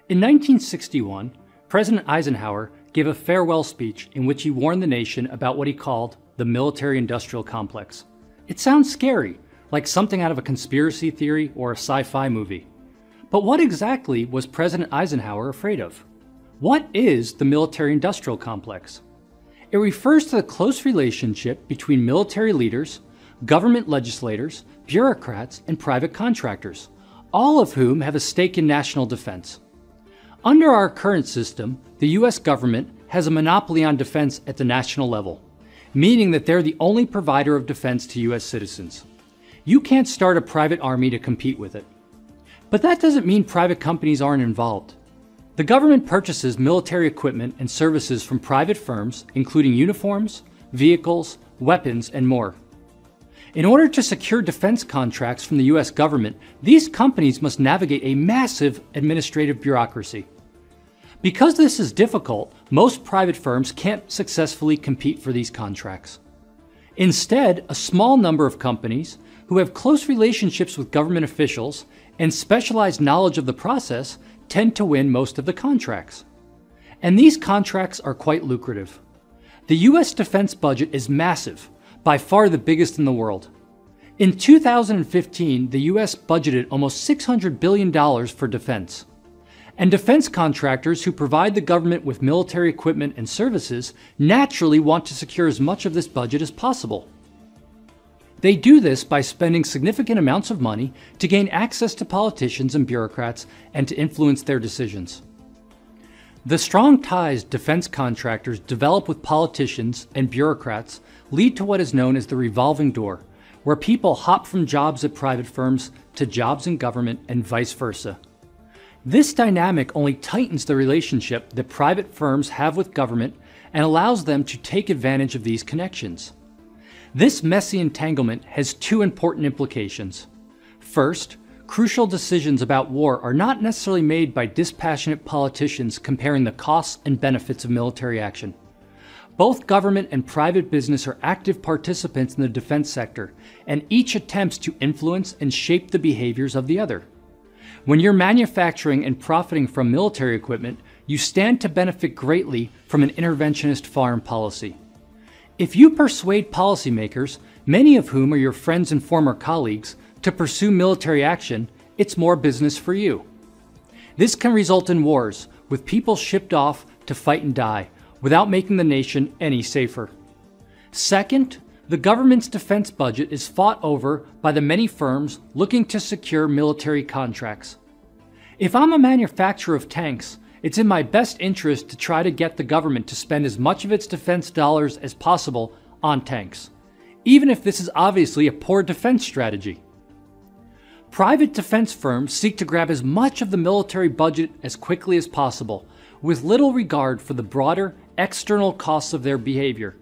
In 1961, President Eisenhower gave a farewell speech in which he warned the nation about what he called the military-industrial complex. It sounds scary, like something out of a conspiracy theory or a sci-fi movie. But what exactly was President Eisenhower afraid of? What is the military-industrial complex? It refers to the close relationship between military leaders, government legislators, bureaucrats, and private contractors, all of whom have a stake in national defense. Under our current system, the US government has a monopoly on defense at the national level, meaning that they're the only provider of defense to US citizens. You can't start a private army to compete with it. But that doesn't mean private companies aren't involved. The government purchases military equipment and services from private firms, including uniforms, vehicles, weapons, and more. In order to secure defense contracts from the US government, these companies must navigate a massive administrative bureaucracy. Because this is difficult, most private firms can't successfully compete for these contracts. Instead, a small number of companies who have close relationships with government officials and specialized knowledge of the process tend to win most of the contracts. And these contracts are quite lucrative. The US defense budget is massive, by far the biggest in the world. In 2015, the US budgeted almost $600 billion for defense. And defense contractors who provide the government with military equipment and services naturally want to secure as much of this budget as possible. They do this by spending significant amounts of money to gain access to politicians and bureaucrats and to influence their decisions. The strong ties defense contractors develop with politicians and bureaucrats lead to what is known as the revolving door, where people hop from jobs at private firms to jobs in government and vice versa. This dynamic only tightens the relationship that private firms have with government and allows them to take advantage of these connections. This messy entanglement has two important implications. First, crucial decisions about war are not necessarily made by dispassionate politicians comparing the costs and benefits of military action. Both government and private business are active participants in the defense sector, and each attempts to influence and shape the behaviors of the other. When you're manufacturing and profiting from military equipment, you stand to benefit greatly from an interventionist foreign policy. If you persuade policymakers, many of whom are your friends and former colleagues, to pursue military action, it's more business for you. This can result in wars, with people shipped off to fight and die, without making the nation any safer. Second, the government's defense budget is fought over by the many firms looking to secure military contracts. If I'm a manufacturer of tanks, it's in my best interest to try to get the government to spend as much of its defense dollars as possible on tanks, even if this is obviously a poor defense strategy. Private defense firms seek to grab as much of the military budget as quickly as possible, with little regard for the broader external costs of their behavior.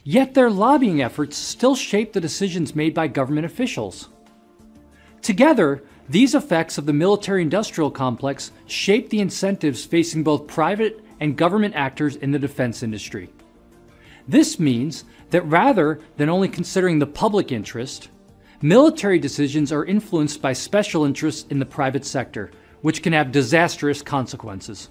Yet their lobbying efforts still shape the decisions made by government officials. Together, these effects of the military-industrial complex shape the incentives facing both private and government actors in the defense industry. This means that rather than only considering the public interest, military decisions are influenced by special interests in the private sector, which can have disastrous consequences.